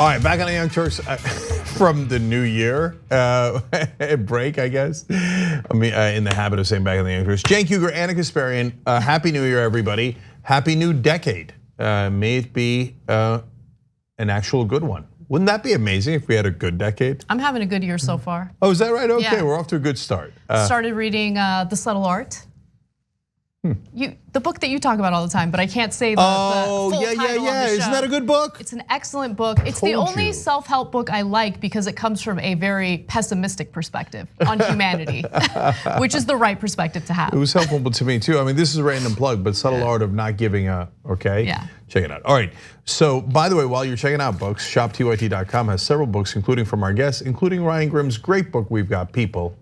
All right, back on the Young Turks from the new year break, I guess. I mean, in the habit of saying back on the Young Turks. Cenk, Uygur, and Kasparian, happy new year, everybody. Happy new decade. May it be an actual good one. Wouldn't that be amazing if we had a good decade? I'm having a good year so far. Oh, is that right? Okay, yeah. We're off to a good start. Started reading The Subtle Art. The book that you talk about all the time, but I can't say the full title of the show. Isn't that a good book? It's an excellent book. It's the only self-help book I like because it comes from a very pessimistic perspective on humanity, which is the right perspective to have. It was helpful to me too. I mean, this is a random plug, but Subtle Art of Not Giving a, okay? Yeah. Check it out. All right, so by the way, while you're checking out books, shoptyt.com has several books, including from our guests, including Ryan Grimm's great book, We've Got People.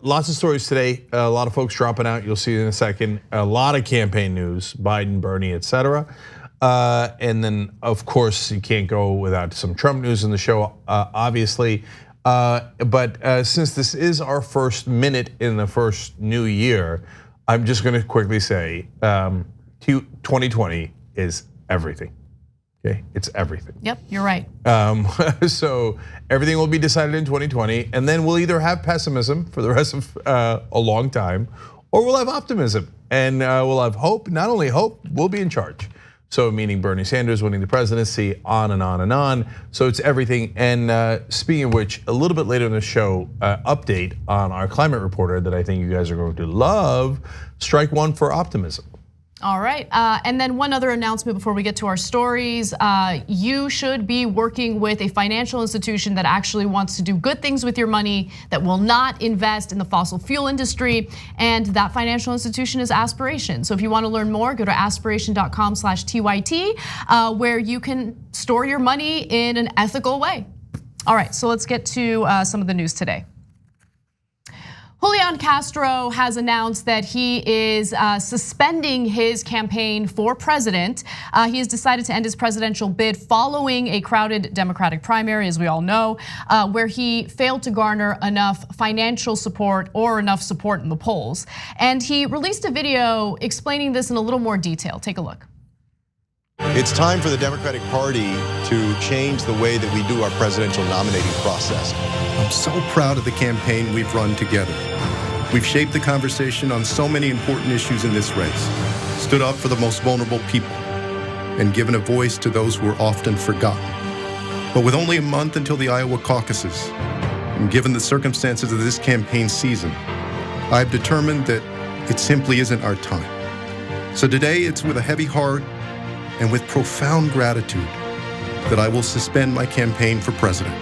Lots of stories today, a lot of folks dropping out, you'll see in a second. A lot of campaign news, Biden, Bernie, etc. And then of course, you can't go without some Trump news in the show, obviously. But since this is our first minute in the first new year, I'm just gonna quickly say, 2020 is everything. Okay, it's everything. Yep, you're right. So everything will be decided in 2020, and then we'll either have pessimism for the rest of a long time, or we'll have optimism, and we'll have hope. Not only hope, we'll be in charge. So meaning Bernie Sanders winning the presidency, on and on and on. So it's everything. And speaking of which, a little bit later in the show, update on our climate reporter that I think you guys are going to love. Strike one for optimism. All right, and then one other announcement before we get to our stories. You should be working with a financial institution that actually wants to do good things with your money, that will not invest in the fossil fuel industry, and that financial institution is Aspiration. So if you want to learn more, go to aspiration.com/TYT, where you can store your money in an ethical way. All right, so let's get to some of the news today. Julian Castro has announced that he is suspending his campaign for president. He has decided to end his presidential bid following a crowded Democratic primary, as we all know, where he failed to garner enough financial support or enough support in the polls. And he released a video explaining this in a little more detail. Take a look. It's time for the Democratic Party to change the way that we do our presidential nominating process. I'm so proud of the campaign we've run together. We've shaped the conversation on so many important issues in this race, stood up for the most vulnerable people, and given a voice to those who are often forgotten. But with only a month until the Iowa caucuses, and given the circumstances of this campaign season, I've determined that it simply isn't our time. So today it's with a heavy heart and with profound gratitude that I will suspend my campaign for president.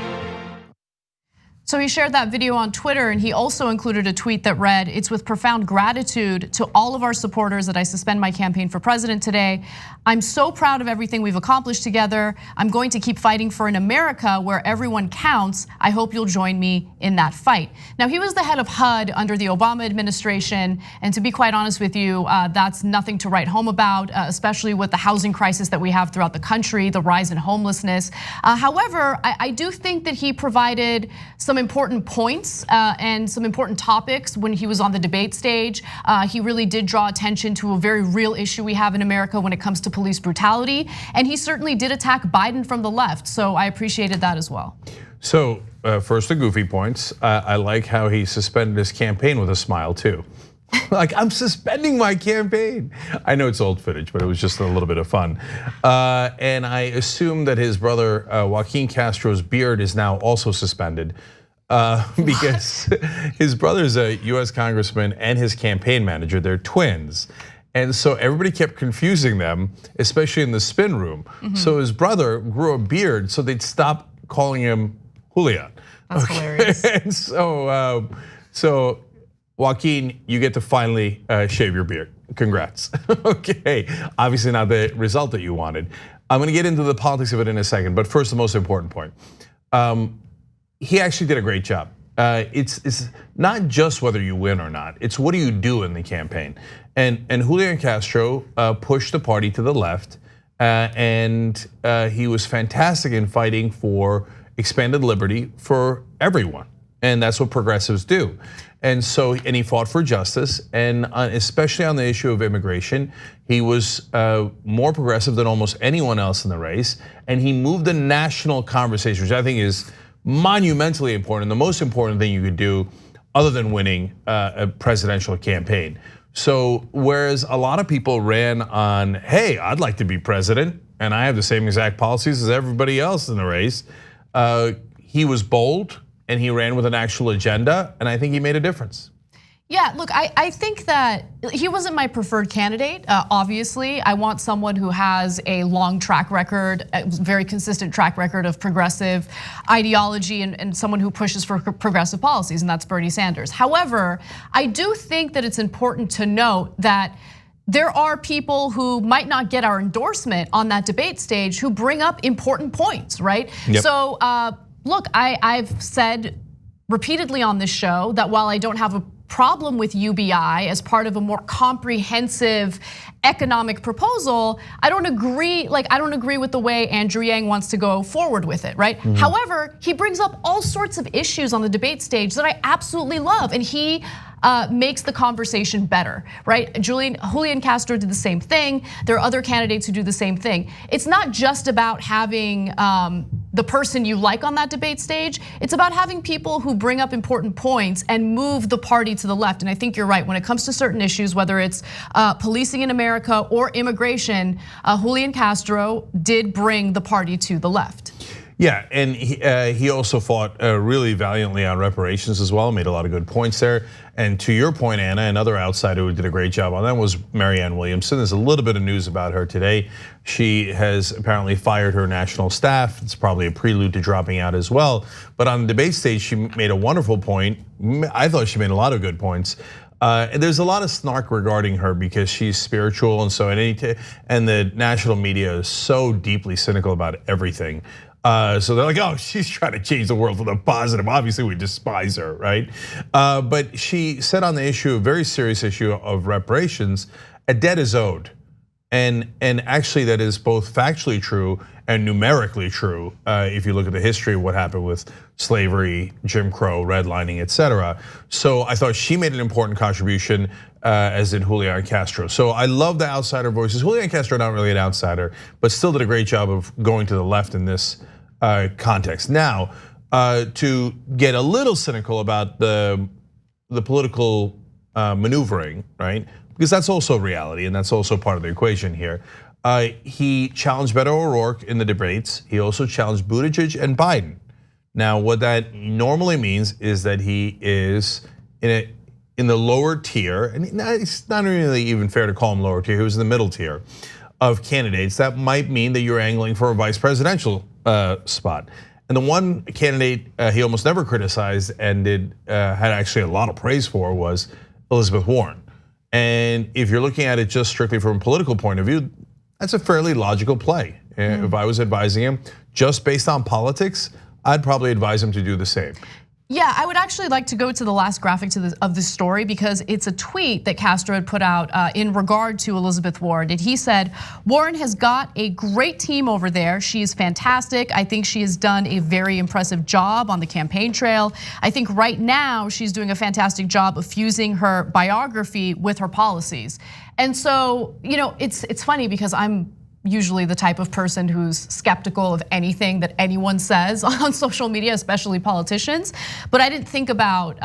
So he shared that video on Twitter, and he also included a tweet that read, "It's with profound gratitude to all of our supporters that I suspend my campaign for president today. I'm so proud of everything we've accomplished together. I'm going to keep fighting for an America where everyone counts. I hope you'll join me in that fight." Now, he was the head of HUD under the Obama administration, and to be quite honest with you, that's nothing to write home about, especially with the housing crisis that we have throughout the country, the rise in homelessness. However, I do think that he provided some important points and some important topics when he was on the debate stage. He really did draw attention to a very real issue we have in America when it comes to police brutality, and he certainly did attack Biden from the left, so I appreciated that as well. So first the goofy points. I like how he suspended his campaign with a smile too. Like, I'm suspending my campaign. I know it's old footage, but it was just a little bit of fun. And I assume that his brother Julian Castro's beard is now also suspended. Because his brother's a US congressman and his campaign manager, they're twins. And so everybody kept confusing them, especially in the spin room. So his brother grew a beard so they'd stop calling him Julián. That's hilarious. And so Joaquin, you get to finally shave your beard. Congrats. Okay, obviously not the result that you wanted. I'm gonna get into the politics of it in a second, but first, the most important point. He actually did a great job. It's not just whether you win or not, it's what do you do in the campaign. And Julian Castro pushed the party to the left, and he was fantastic in fighting for expanded liberty for everyone. And that's what progressives do. And so, and he fought for justice, and especially on the issue of immigration, he was more progressive than almost anyone else in the race. And he moved the national conversation, which I think is monumentally important, the most important thing you could do other than winning a presidential campaign. So whereas a lot of people ran on, hey, I'd like to be president, and I have the same exact policies as everybody else in the race, he was bold and he ran with an actual agenda, and I think he made a difference. Yeah, look, I think that he wasn't my preferred candidate, obviously. I want someone who has a long track record, a very consistent track record of progressive ideology and someone who pushes for progressive policies, and that's Bernie Sanders. However, I do think that it's important to note that there are people who might not get our endorsement on that debate stage who bring up important points, right? Yep. So look, I've said repeatedly on this show that while I don't have a problem with UBI as part of a more comprehensive economic proposal, I don't agree with the way Andrew Yang wants to go forward with it, right? Mm-hmm. However, he brings up all sorts of issues on the debate stage that I absolutely love, and he makes the conversation better, right? Julian Castro did the same thing. There are other candidates who do the same thing. It's not just about having the person you like on that debate stage. It's about having people who bring up important points and move the party to the left. And I think you're right, when it comes to certain issues, whether it's policing in America or immigration, Julian Castro did bring the party to the left. Yeah, and he also fought really valiantly on reparations as well, made a lot of good points there. And to your point, Anna, another outsider who did a great job on that was Marianne Williamson. There's a little bit of news about her today. She has apparently fired her national staff. It's probably a prelude to dropping out as well. But on the debate stage, she made a wonderful point. I thought she made a lot of good points. And there's a lot of snark regarding her because she's spiritual, and so and the national media is so deeply cynical about everything. So they're like, oh, she's trying to change the world for the positive. Obviously, we despise her, right? But she said on the issue, a very serious issue of reparations, a debt is owed. And actually that is both factually true and numerically true if you look at the history of what happened with slavery, Jim Crow, redlining, etc. So I thought she made an important contribution, as did Julian Castro. So I love the outsider voices. Julian Castro, not really an outsider, but still did a great job of going to the left in this context. Now, to get a little cynical about the political maneuvering, right? Because that's also reality, and that's also part of the equation here. He challenged Beto O'Rourke in the debates. He also challenged Buttigieg and Biden. Now, what that normally means is that he is in the lower tier, and it's not really even fair to call him lower tier. He was in the middle tier of candidates. That might mean that you're angling for a vice presidential spot. And the one candidate he almost never criticized and had actually a lot of praise for was Elizabeth Warren. And if you're looking at it just strictly from a political point of view, that's a fairly logical play. If I was advising him just based on politics, I'd probably advise him to do the same. Yeah, I would actually like to go to the last graphic of this story because it's a tweet that Castro had put out in regard to Elizabeth Warren. And he said, Warren has got a great team over there. She is fantastic. I think she has done a very impressive job on the campaign trail. I think right now she's doing a fantastic job of fusing her biography with her policies. And so, it's funny because I'm usually the type of person who's skeptical of anything that anyone says on social media, especially politicians. But I didn't think about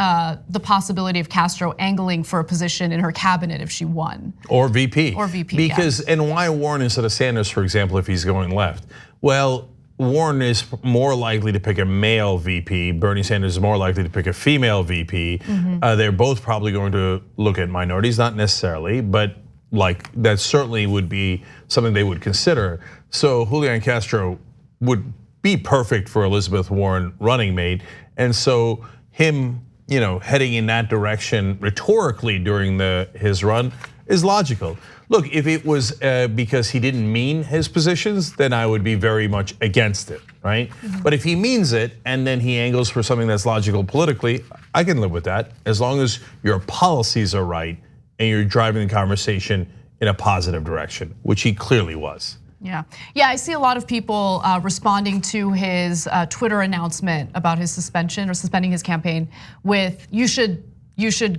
the possibility of Castro angling for a position in her cabinet if she won. Or VP. Or VP, because, and why Warren instead of Sanders, for example, if he's going left? Well, Warren is more likely to pick a male VP. Bernie Sanders is more likely to pick a female VP. Mm-hmm. They're both probably going to look at minorities, not necessarily, but like that certainly would be something they would consider. So Julian Castro would be perfect for Elizabeth Warren running mate. And so him, heading in that direction rhetorically during his run is logical. Look, if it was because he didn't mean his positions, then I would be very much against it, right? Mm-hmm. But if he means it and then he angles for something that's logical politically, I can live with that as long as your policies are right and you're driving the conversation in a positive direction, which he clearly was. Yeah, I see a lot of people responding to his Twitter announcement about his suspension or suspending his campaign with you should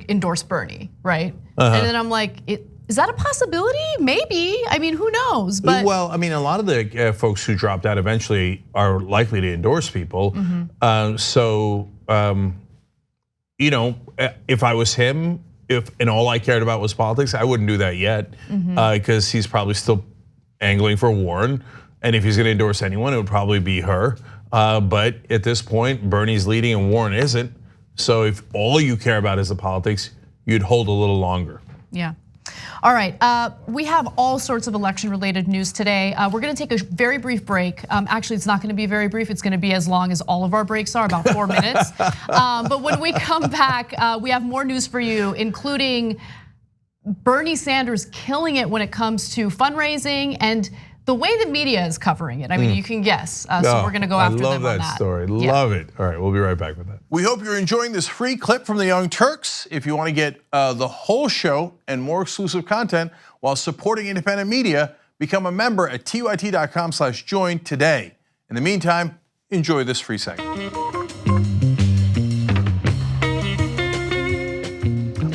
endorse Bernie, right? And then I'm like, is that a possibility? Maybe. I mean, who knows? But well, I mean, a lot of the folks who dropped out eventually are likely to endorse people. You know, if I was him, and all I cared about was politics, I wouldn't do that yet, because he's probably still angling for Warren, and if he's going to endorse anyone, it would probably be her. But at this point, Bernie's leading and Warren isn't. So if all you care about is the politics, you'd hold a little longer. Yeah. All right, we have all sorts of election-related news today. We're gonna take a very brief break. Actually, it's not gonna be very brief. It's gonna be as long as all of our breaks are, about 4 minutes. But when we come back, we have more news for you, including Bernie Sanders killing it when it comes to fundraising and the way the media is covering it. I mean, you can guess. So we're gonna go after them on that. I love that story, love it. All right, we'll be right back with that. We hope you're enjoying this free clip from the Young Turks. If you wanna get the whole show and more exclusive content while supporting independent media, become a member at tyt.com/join today. In the meantime, enjoy this free segment.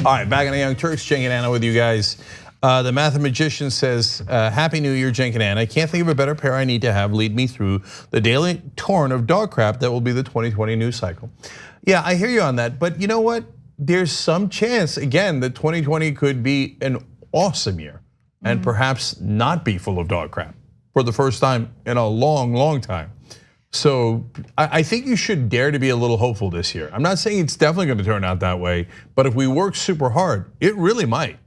All right, back on the Young Turks, Cenk and Anna with you guys. The mathematician says, Happy New Year, Cenk and Anna. I can't think of a better pair I need to have lead me through the daily torrent of dog crap that will be the 2020 news cycle. Yeah, I hear you on that, but you know what? There's some chance, again, that 2020 could be an awesome year and perhaps not be full of dog crap for the first time in a long, long time. So I think you should dare to be a little hopeful this year. I'm not saying it's definitely gonna turn out that way, but if we work super hard, it really might.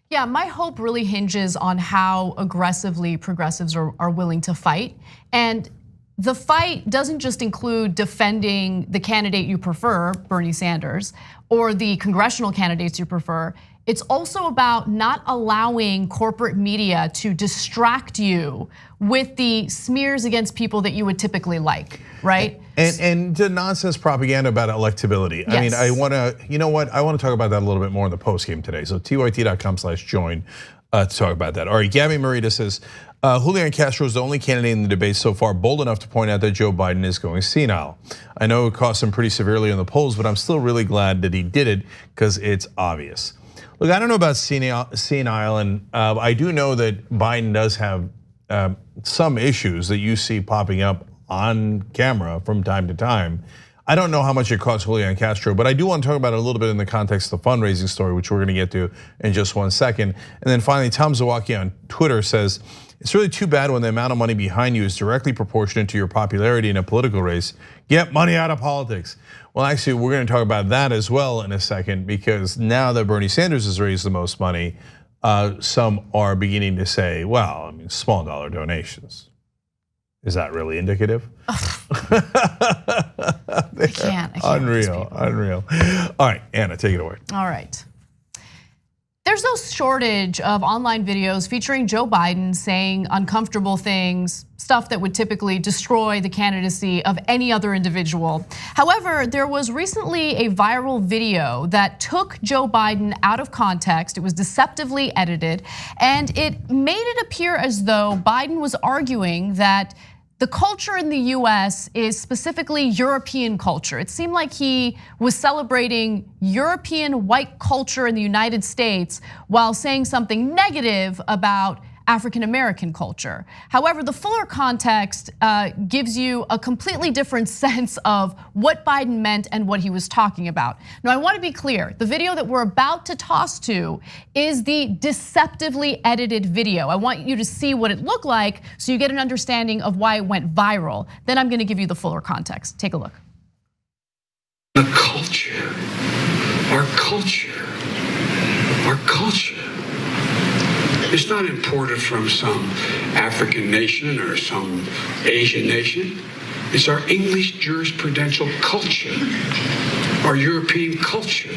Yeah, my hope really hinges on how aggressively progressives are willing to fight. And the fight doesn't just include defending the candidate you prefer, Bernie Sanders, or the congressional candidates you prefer. It's also about not allowing corporate media to distract you with the smears against people that you would typically like, right? And the nonsense propaganda about electability. Yes. I mean, I wanna, you know what? I wanna talk about that a little bit more in the post game today. So tyt.com/join to talk about that. All right, Gabby Marita says, Julian Castro is the only candidate in the debate so far bold enough to point out that Joe Biden is going senile. I know it cost him pretty severely in the polls, but I'm still really glad that he did it because it's obvious. Look, I don't know about senile, and I do know that Biden does have some issues that you see popping up on camera from time to time. I don't know how much it cost Julian Castro, but I do want to talk about it a little bit in the context of the fundraising story, which we're going to get to in just 1 second. And then finally, Tom Zawacki on Twitter says, it's really too bad when the amount of money behind you is directly proportionate to your popularity in a political race. Get money out of politics. Well, actually, we're going to talk about that as well in a second, because now that Bernie Sanders has raised the most money, some are beginning to say, well, I mean, small dollar donations. Is that really indicative? I can't unreal. All right, Anna, take it away. All right. There's no shortage of online videos featuring Joe Biden saying uncomfortable things, stuff that would typically destroy the candidacy of any other individual. However, there was recently a viral video that took Joe Biden out of context. It was deceptively edited, and it made it appear as though Biden was arguing that the culture in the US is specifically European culture. It seemed like he was celebrating European white culture in the United States while saying something negative about African American culture. However, the fuller context gives you a completely different sense of what Biden meant and what he was talking about. Now, I want to be clear, the video that we're about to toss to is the deceptively edited video. I want you to see what it looked like so you get an understanding of why it went viral. Then I'm going to give you the fuller context. Take a look. The culture, our culture, our culture. It's not imported from some African nation or some Asian nation. It's our English jurisprudential culture, our European culture.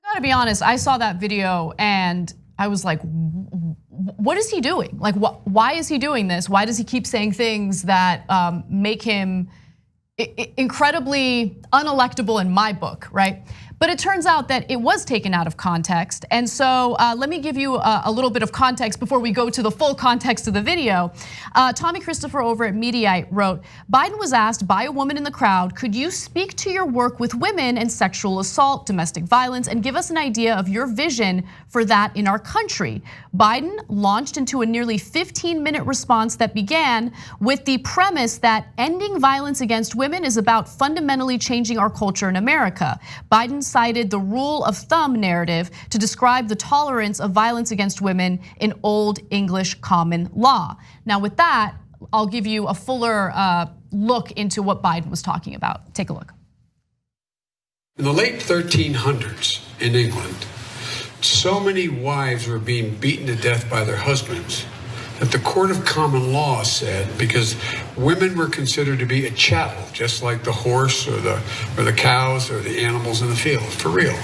I gotta be honest, I saw that video and I was like, what is he doing? Like, why is he doing this? Why does he keep saying things that make him incredibly unelectable in my book, right? But it turns out that it was taken out of context. And so let me give you a little bit of context before we go to the full context of the video. Tommy Christopher over at Mediaite wrote, Biden was asked by a woman in the crowd, could you speak to your work with women and sexual assault, domestic violence, and give us an idea of your vision for that in our country? Biden launched into a nearly 15-minute response that began with the premise that ending violence against women is about fundamentally changing our culture in America. Biden cited the rule of thumb narrative to describe the tolerance of violence against women in Old English common law. Now with that, I'll give you a fuller look into what Biden was talking about. Take a look. In the late 1300s in England, so many wives were being beaten to death by their husbands that the court of common law said, because women were considered to be a chattel, just like the horse or the cows or the animals in the field, for real.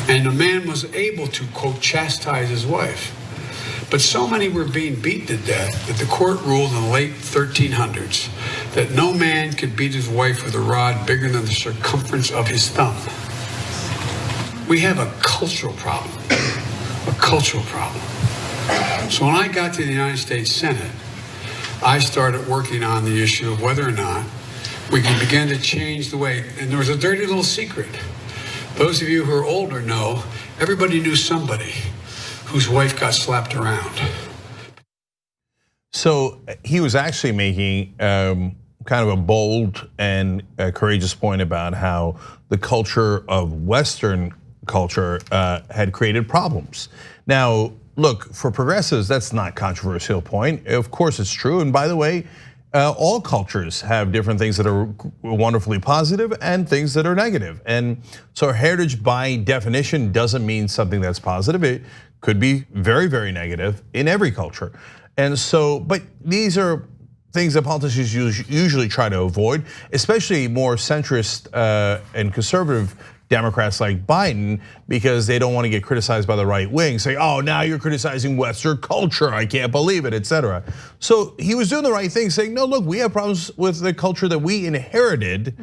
And a man was able to, quote, chastise his wife. But so many were being beaten to death that the court ruled in the late 1300s that no man could beat his wife with a rod bigger than the circumference of his thumb. We have a cultural problem, a cultural problem. So when I got to the United States Senate, I started working on the issue of whether or not we can begin to change the way, and there was a dirty little secret. Those of you who are older know, everybody knew somebody whose wife got slapped around. So he was actually making kind of a bold and courageous point about how the culture of Western culture had created problems. Now, look, for progressives, that's not a controversial point. Of course it's true, and by the way, all cultures have different things that are wonderfully positive and things that are negative. And so heritage by definition doesn't mean something that's positive. It could be very, very negative in every culture. And so, but these are things that politicians usually try to avoid, especially more centrist and conservative Democrats like Biden, because they don't want to get criticized by the right wing, say, oh, now you're criticizing Western culture, I can't believe it, etc. So he was doing the right thing, saying, no, look, we have problems with the culture that we inherited,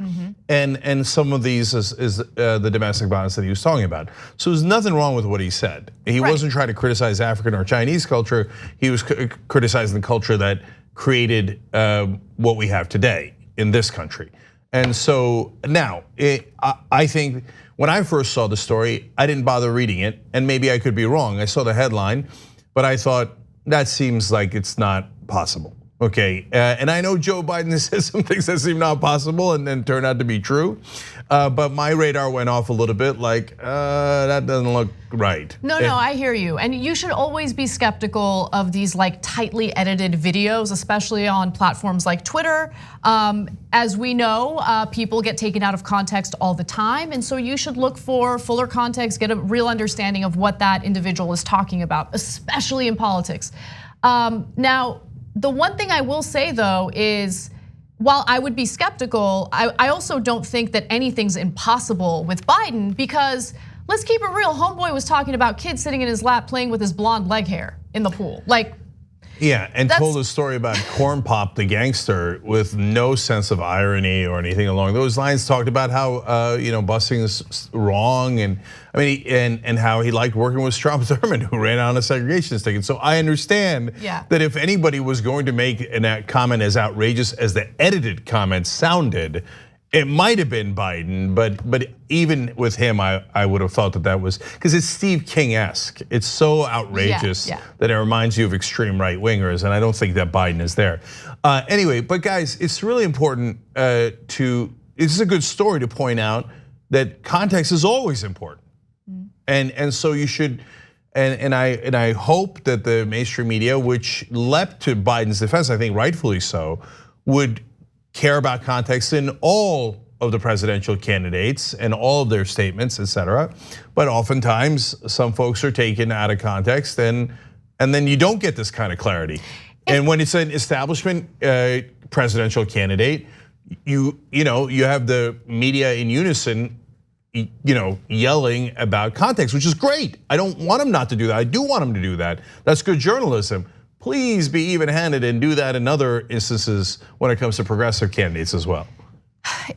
and some of these is the domestic violence that he was talking about. So there's nothing wrong with what he said. He wasn't trying to criticize African or Chinese culture, he was criticizing the culture that created what we have today in this country. And so now, I think when I first saw the story, I didn't bother reading it, and maybe I could be wrong. I saw the headline, but I thought that seems like it's not possible. Okay, and I know Joe Biden says some things that seem not possible and then turn out to be true. But my radar went off a little bit like, that doesn't look right. No, I hear you. And you should always be skeptical of these like tightly edited videos, especially on platforms like Twitter. As we know, people get taken out of context all the time. And so you should look for fuller context, get a real understanding of what that individual is talking about, especially in politics. Now, the one thing I will say though is, while I would be skeptical, I also don't think that anything's impossible with Biden, because let's keep it real, homeboy was talking about kids sitting in his lap playing with his blonde leg hair in the pool. Like, yeah, and told a story about Corn Pop the gangster with no sense of irony or anything along those lines. Talked about how busing is wrong, and I mean, and how he liked working with Strom Thurmond, who ran on a segregationist ticket. So I understand that if anybody was going to make a comment as outrageous as the edited comment sounded, it might have been Biden, but even with him, I would have thought that was, because it's Steve King-esque. It's so outrageous that it reminds you of extreme right wingers, and I don't think that Biden is there. Anyway, but guys, it's really important it's a good story to point out that context is always important. And so you should, and I hope that the mainstream media, which leapt to Biden's defense, I think rightfully so, would care about context in all of the presidential candidates and all of their statements, etc. But oftentimes, some folks are taken out of context, and then you don't get this kind of clarity. And when it's an establishment presidential candidate, you have the media in unison, yelling about context, which is great. I don't want them not to do that. I do want them to do that. That's good journalism. Please be even-handed and do that in other instances when it comes to progressive candidates as well.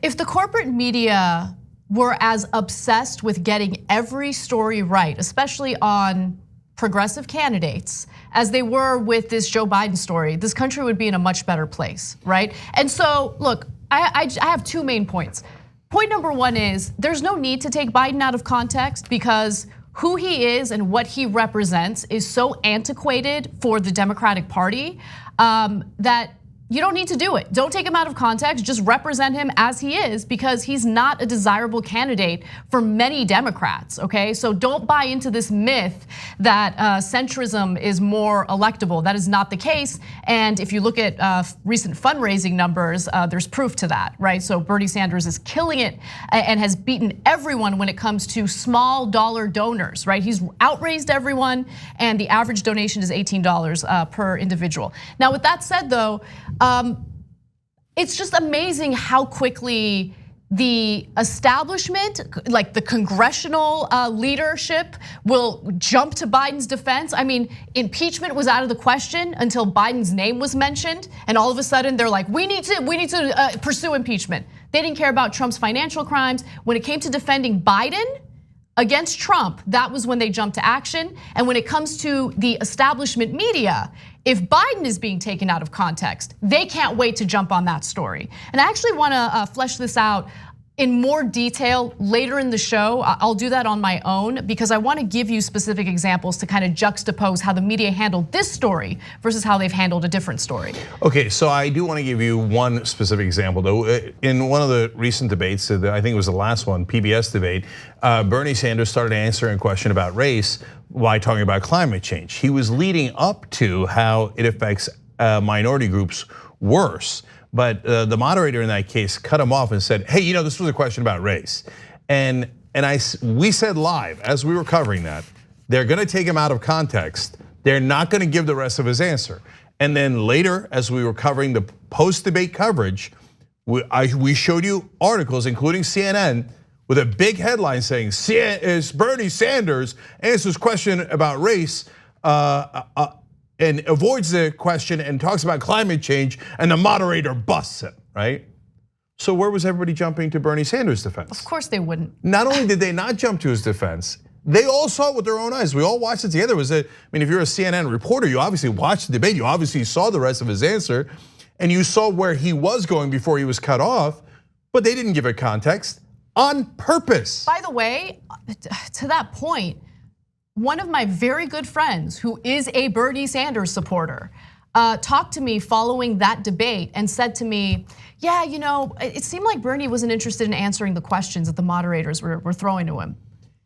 If the corporate media were as obsessed with getting every story right, especially on progressive candidates, as they were with this Joe Biden story, this country would be in a much better place, right? And so, look, I have two main points. Point number one is there's no need to take Biden out of context because who he is and what he represents is so antiquated for the Democratic Party that you don't need to do it. Don't take him out of context, just represent him as he is because he's not a desirable candidate for many Democrats, okay? So don't buy into this myth that centrism is more electable. That is not the case. And if you look at recent fundraising numbers, there's proof to that, right? So Bernie Sanders is killing it and has beaten everyone when it comes to small dollar donors, right? He's outraised everyone and the average donation is $18 per individual. Now with that said though, it's just amazing how quickly the establishment, like the congressional leadership, will jump to Biden's defense. I mean, impeachment was out of the question until Biden's name was mentioned, and all of a sudden they're like, we need to pursue impeachment. They didn't care about Trump's financial crimes. When it came to defending Biden against Trump, that was when they jumped to action. And when it comes to the establishment media, if Biden is being taken out of context, they can't wait to jump on that story. And I actually wanna flesh this out in more detail later in the show. I'll do that on my own because I wanna give you specific examples to kind of juxtapose how the media handled this story versus how they've handled a different story. Okay, so I do wanna give you one specific example though. In one of the recent debates, I think it was the last one, PBS debate, Bernie Sanders started answering a question about race while talking about climate change. He was leading up to how it affects minority groups worse. But the moderator in that case cut him off and said, hey, this was a question about race. And we said live as we were covering that, they're gonna take him out of context. They're not gonna give the rest of his answer. And then later, as we were covering the post-debate coverage, we showed you articles, including CNN, with a big headline saying, Bernie Sanders answers question about race, and avoids the question and talks about climate change, and the moderator busts him, right? So where was everybody jumping to Bernie Sanders' defense? Of course they wouldn't. Not only did they not jump to his defense, they all saw it with their own eyes. We all watched it together. If you're a CNN reporter, you obviously watched the debate, you obviously saw the rest of his answer, and you saw where he was going before he was cut off, but they didn't give it context on purpose. By the way, to that point, one of my very good friends who is a Bernie Sanders supporter talked to me following that debate and said to me, yeah, it seemed like Bernie wasn't interested in answering the questions that the moderators were throwing to him.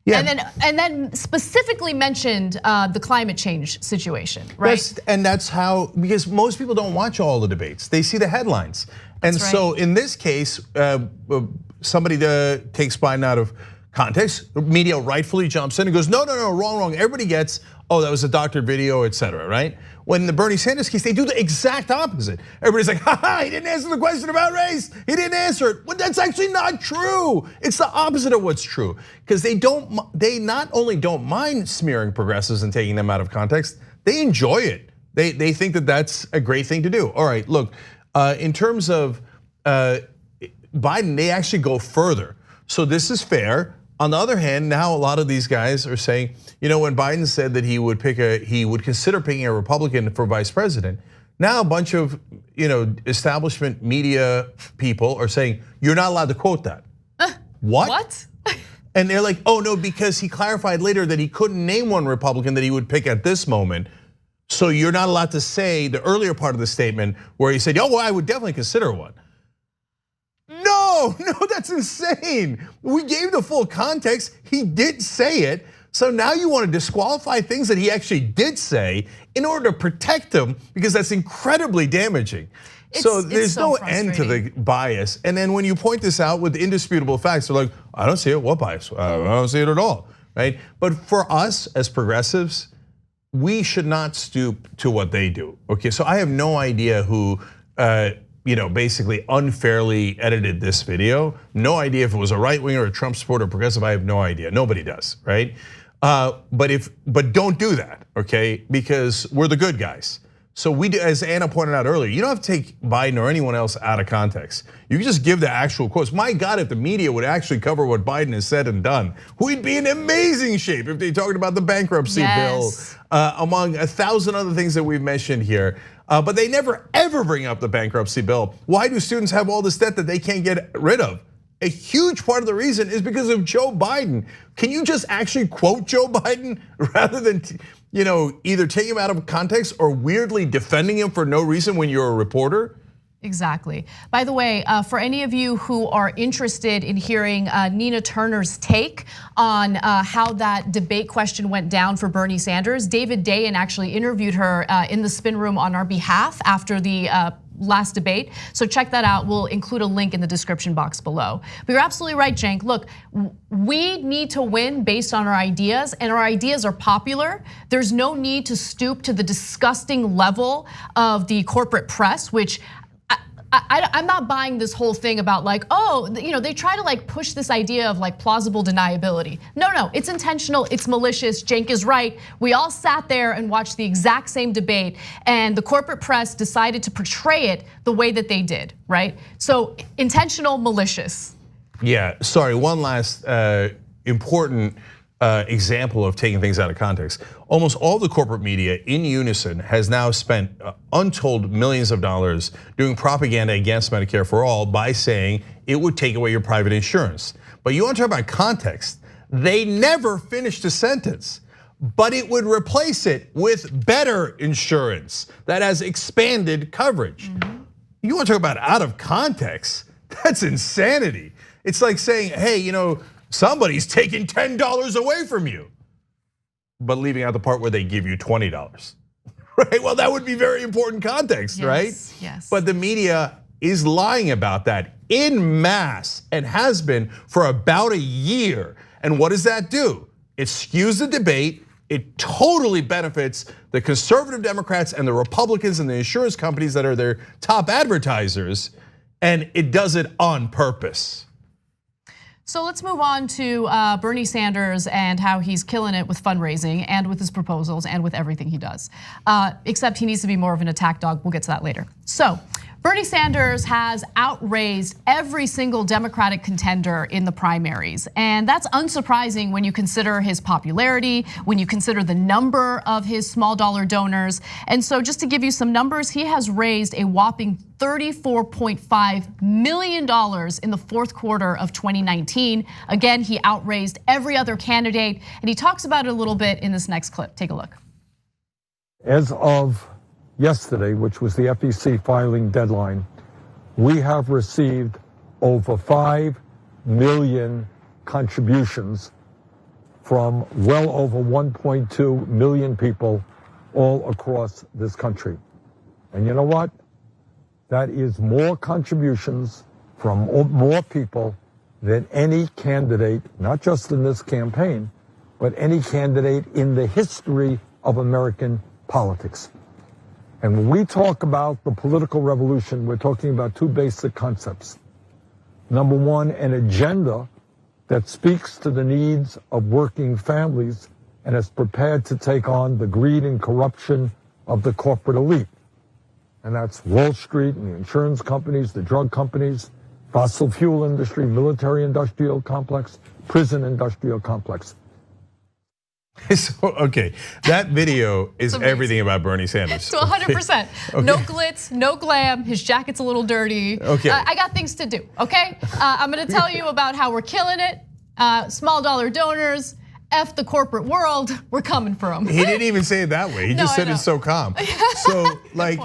Yeah. And then specifically mentioned the climate change situation, right? And that's how, because most people don't watch all the debates. They see the headlines. And so in this case, somebody takes Biden out of context, the media rightfully jumps in and goes, no, wrong. Everybody gets, oh, that was a doctored video, etc. right? When in the Bernie Sanders case, they do the exact opposite. Everybody's like, he didn't answer the question about race. He didn't answer it. Well, that's actually not true. It's the opposite of what's true. Because they not only don't mind smearing progressives and taking them out of context, they enjoy it. They think that that's a great thing to do. All right, look, in terms of Biden, they actually go further. So this is fair. On the other hand, now a lot of these guys are saying, when Biden said that he would consider picking a Republican for vice president, now a bunch of establishment media people are saying you're not allowed to quote that. What? And they're like, oh no, because he clarified later that he couldn't name one Republican that he would pick at this moment. So you're not allowed to say the earlier part of the statement where he said, oh, well, I would definitely consider one. No, that's insane. We gave the full context. He did say it. So now you want to disqualify things that he actually did say in order to protect him because that's incredibly damaging. So there's no end to the bias. And then when you point this out with indisputable facts, they're like, I don't see it. What bias? I don't see it at all, right? But for us as progressives, we should not stoop to what they do. Okay, so I have no idea who basically unfairly edited this video. No idea if it was a right winger, a Trump supporter, or progressive. I have no idea. Nobody does, right? But don't do that, okay? Because we're the good guys. So we do, as Anna pointed out earlier, you don't have to take Biden or anyone else out of context. You can just give the actual quotes. My God, if the media would actually cover what Biden has said and done, we'd be in amazing shape if they talked about the bankruptcy bill, among 1,000 other things that we've mentioned here. But they never ever bring up the bankruptcy bill. Why do students have all this debt that they can't get rid of? A huge part of the reason is because of Joe Biden. Can you just actually quote Joe Biden rather than either take him out of context or weirdly defending him for no reason when you're a reporter? Exactly. By the way, for any of you who are interested in hearing Nina Turner's take on how that debate question went down for Bernie Sanders, David Dayen actually interviewed her in the spin room on our behalf after the last debate. So check that out. We'll include a link in the description box below. But you're absolutely right, Cenk. Look, we need to win based on our ideas, and our ideas are popular. There's no need to stoop to the disgusting level of the corporate press, which I'm not buying this whole thing about like, they try to like push this idea of like plausible deniability. No, it's intentional, it's malicious. Cenk is right. We all sat there and watched the exact same debate, and the corporate press decided to portray it the way that they did, right? So intentional, malicious. Yeah, sorry, one last important example of taking things out of context. Almost all the corporate media in unison has now spent untold millions of dollars doing propaganda against Medicare for All by saying it would take away your private insurance. But you want to talk about context, they never finished a sentence, but it would replace it with better insurance that has expanded coverage. You want to talk about out of context? That's insanity. It's like saying, hey, somebody's taking $10 away from you, but leaving out the part where they give you $20, right? Well, that would be very important context, right? Yes. But the media is lying about that in mass and has been for about a year. And what does that do? It skews the debate. It totally benefits the conservative Democrats and the Republicans and the insurance companies that are their top advertisers, and it does it on purpose. So let's move on to Bernie Sanders and how he's killing it with fundraising and with his proposals and with everything he does. Except he needs to be more of an attack dog. We'll get to that later. So Bernie Sanders has outraised every single Democratic contender in the primaries. And that's unsurprising when you consider his popularity, when you consider the number of his small dollar donors. And so just to give you some numbers, he has raised a whopping $34.5 million in the fourth quarter of 2019. Again, he outraised every other candidate, and he talks about it a little bit in this next clip. Take a look. As of yesterday, which was the FEC filing deadline, we have received over 5 million contributions from well over 1.2 million people all across this country. And you know what? That is more contributions from more people than any candidate, not just in this campaign, but any candidate in the history of American politics. And when we talk about the political revolution, we're talking about two basic concepts. Number one, an agenda that speaks to the needs of working families and is prepared to take on the greed and corruption of the corporate elite. And that's Wall Street and the insurance companies, the drug companies, fossil fuel industry, military industrial complex, prison industrial complex. So, okay, that video is everything about Bernie Sanders. So 100%. Okay. No glitz, no glam. His jacket's a little dirty. Okay. I got things to do, okay? I'm gonna tell you about how we're killing it. Small dollar donors, F the corporate world, we're coming for them. He didn't even say it that way. He just said it so calm. So like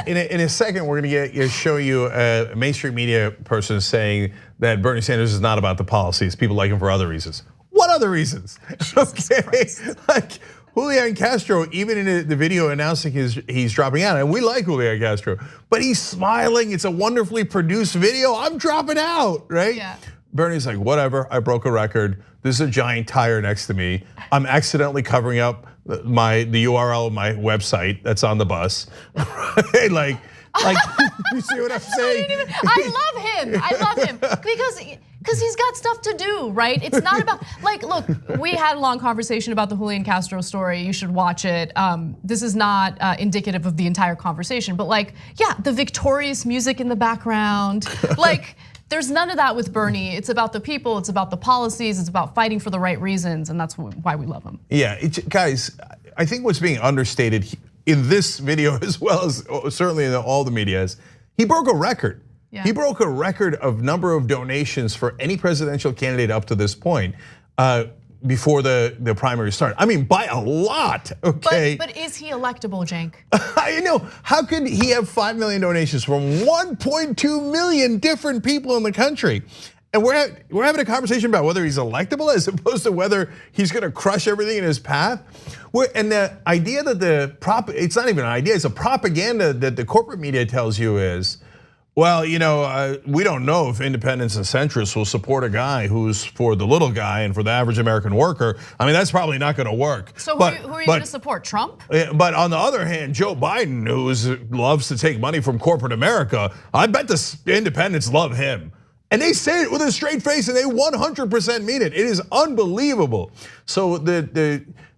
in a second, we're gonna show you a mainstream media person saying that Bernie Sanders is not about the policies. People like him for other reasons. What other reasons? Okay, like Julian Castro, even in the video announcing he's dropping out, and we like Julian Castro, but he's smiling. It's a wonderfully produced video. I'm dropping out, right? Yeah. Bernie's like, whatever, I broke a record. There's a giant tire next to me. I'm accidentally covering up the URL of my website that's on the bus. Right? Like, you see what I'm saying? I love him because Because he's got stuff to do, right? It's not about, like, look, we had a long conversation about the Julian Castro story. You should watch it. This is not indicative of the entire conversation, but like, yeah, the victorious music in the background. Like, there's none of that with Bernie. It's about the people, it's about the policies, it's about fighting for the right reasons, and that's why we love him. Yeah, guys, I think what's being understated in this video as well as certainly in all the media is he broke a record. Yeah. He broke a record of number of donations for any presidential candidate up to this point before the primary started. I mean, by a lot, okay? But is he electable, Cenk? I know, how could he have 5 million donations from 1.2 million different people in the country? And we're having a conversation about whether he's electable as opposed to whether he's gonna crush everything in his path. And the idea that it's not even an idea, it's a propaganda that the corporate media tells you is, well, we don't know if independents and centrists will support a guy who's for the little guy and for the average American worker. I mean, that's probably not gonna work. So who are you gonna support, Trump? But on the other hand, Joe Biden, who loves to take money from corporate America, I bet the independents love him. And they say it with a straight face and they 100% mean it. It is unbelievable. So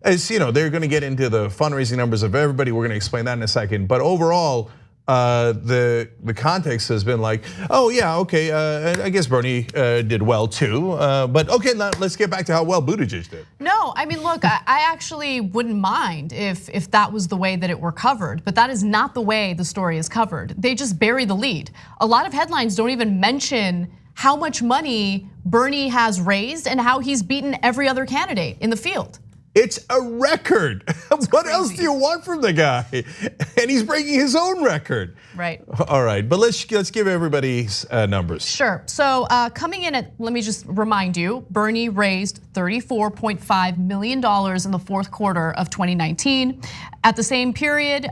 as you know, they're gonna get into the fundraising numbers of everybody. We're gonna explain that in a second. But overall, the context has been like, oh yeah, okay, I guess Bernie did well too. But okay, now let's get back to how well Buttigieg did. No, I mean, look, I actually wouldn't mind if that was the way that it were covered, but that is not the way the story is covered. They just bury the lead. A lot of headlines don't even mention how much money Bernie has raised and how he's beaten every other candidate in the field. It's a record. What else do you want from the guy? And he's breaking his own record. Right. All right, but let's give everybody's numbers. Sure, so coming in at, let me just remind you, Bernie raised $34.5 million in the fourth quarter of 2019. At the same period,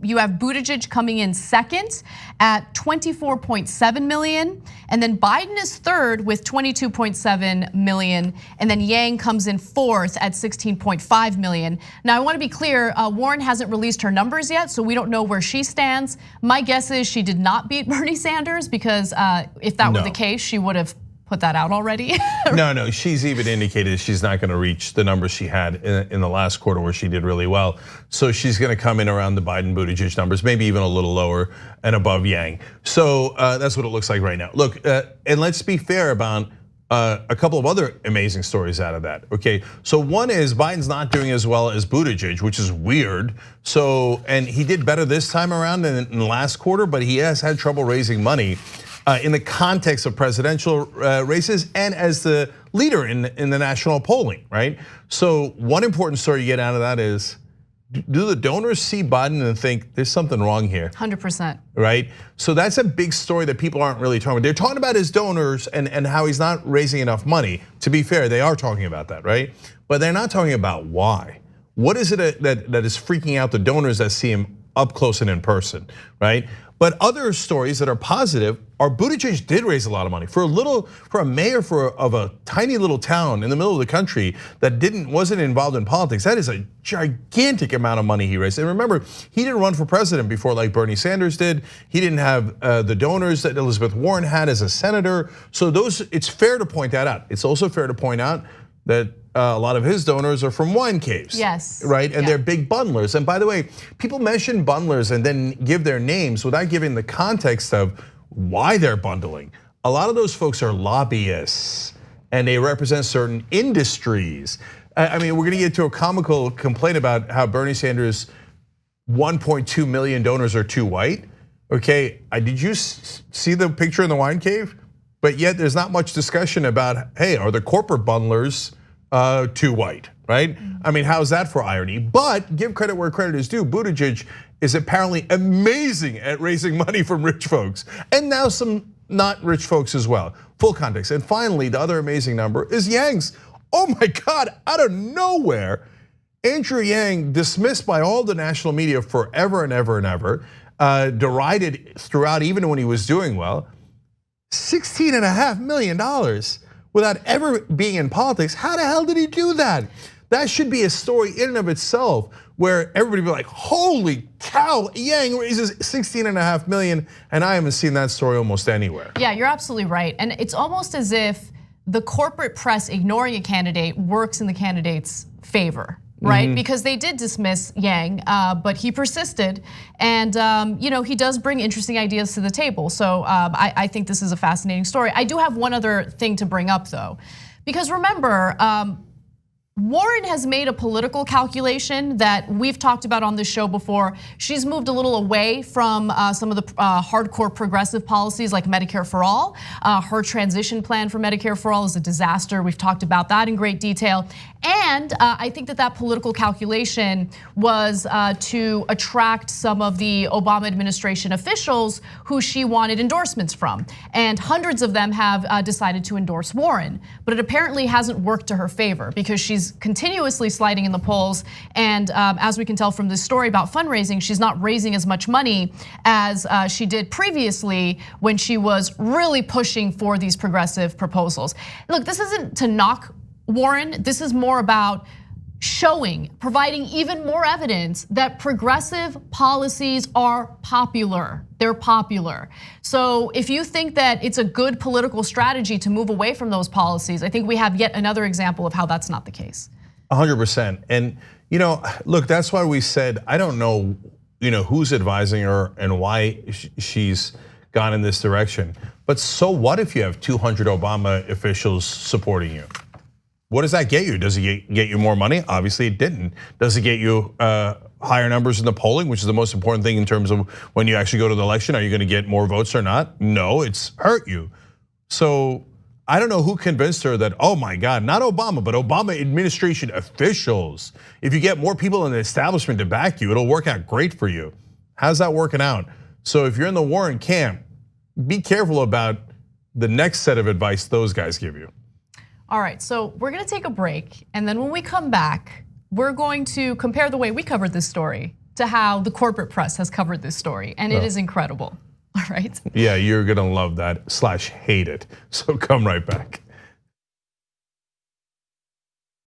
you have Buttigieg coming in second at 24.7 million. And then Biden is third with 22.7 million. And then Yang comes in fourth at 16.5 million. Now I wanna be clear, Warren hasn't released her numbers yet, so we don't know where she stands. My guess is she did not beat Bernie Sanders because if that were the case, she would have put that out already. No, she's even indicated she's not gonna reach the numbers she had in the last quarter where she did really well. So she's gonna come in around the Biden-Buttigieg numbers, maybe even a little lower and above Yang. So that's what it looks like right now. Look, and let's be fair about a couple of other amazing stories out of that, okay? So one is Biden's not doing as well as Buttigieg, which is weird. So, and he did better this time around than in the last quarter, but he has had trouble raising money in the context of presidential races and as the leader in the national polling, right? So one important story you get out of that is, do the donors see Biden and think there's something wrong here? 100%. Right? So that's a big story that people aren't really talking about. They're talking about his donors and how he's not raising enough money. To be fair, they are talking about that, right? But they're not talking about why. What is it that is freaking out the donors that see him up close and in person, right? But other stories that are positive are Buttigieg did raise a lot of money for a mayor of a tiny little town in the middle of the country that wasn't involved in politics. That is a gigantic amount of money he raised. And remember, he didn't run for president before like Bernie Sanders did. He didn't have the donors that Elizabeth Warren had as a senator. So it's fair to point that out. It's also fair to point out that a lot of his donors are from wine caves. Yes. Right, and they're big bundlers. And by the way, people mention bundlers and then give their names without giving the context of why they're bundling. A lot of those folks are lobbyists and they represent certain industries. I mean, we're gonna get to a comical complaint about how Bernie Sanders' 1.2 million donors are too white. Okay, did you see the picture in the wine cave? But yet there's not much discussion about, hey, are the corporate bundlers too white, right? I mean, how's that for irony? But give credit where credit is due. Buttigieg is apparently amazing at raising money from rich folks, and now some not rich folks as well. Full context. And finally, the other amazing number is Yang's. Oh my God, out of nowhere, Andrew Yang, dismissed by all the national media forever and ever and ever, derided throughout even when he was doing well, $16.5 million without ever being in politics. How the hell did he do that? That should be a story in and of itself. where everybody be like, holy cow, Yang raises 16.5 million, and I haven't seen that story almost anywhere. Yeah, you're absolutely right. And it's almost as if the corporate press ignoring a candidate works in the candidate's favor, right? Because they did dismiss Yang, but he persisted, and he does bring interesting ideas to the table. So I think this is a fascinating story. I do have one other thing to bring up though, because remember, Warren has made a political calculation that we've talked about on this show before. She's moved a little away from some of the hardcore progressive policies like Medicare for All. Her transition plan for Medicare for All is a disaster. We've talked about that in great detail. And I think that political calculation was to attract some of the Obama administration officials who she wanted endorsements from. And hundreds of them have decided to endorse Warren. But it apparently hasn't worked to her favor because she's continuously sliding in the polls. And as we can tell from this story about fundraising, she's not raising as much money as she did previously when she was really pushing for these progressive proposals. Look, this isn't to knock Warren, this is more about providing even more evidence that progressive policies are popular. They're popular. So if you think that it's a good political strategy to move away from those policies, I think we have yet another example of how that's not the case. 100%. And look, that's why we said, I don't know, who's advising her and why she's gone in this direction. But so what if you have 200 Obama officials supporting you? What does that get you? Does it get you more money? Obviously it didn't. Does it get you higher numbers in the polling, which is the most important thing in terms of when you actually go to the election? Are you gonna get more votes or not? No, it's hurt you. So I don't know who convinced her that, oh my God, not Obama, but Obama administration officials. If you get more people in the establishment to back you, it'll work out great for you. How's that working out? So if you're in the Warren camp, be careful about the next set of advice those guys give you. All right, so we're gonna take a break, and then when we come back, we're going to compare the way we covered this story to how the corporate press has covered this story, and it is incredible, all right? Yeah, you're gonna love that / hate it, so come right back.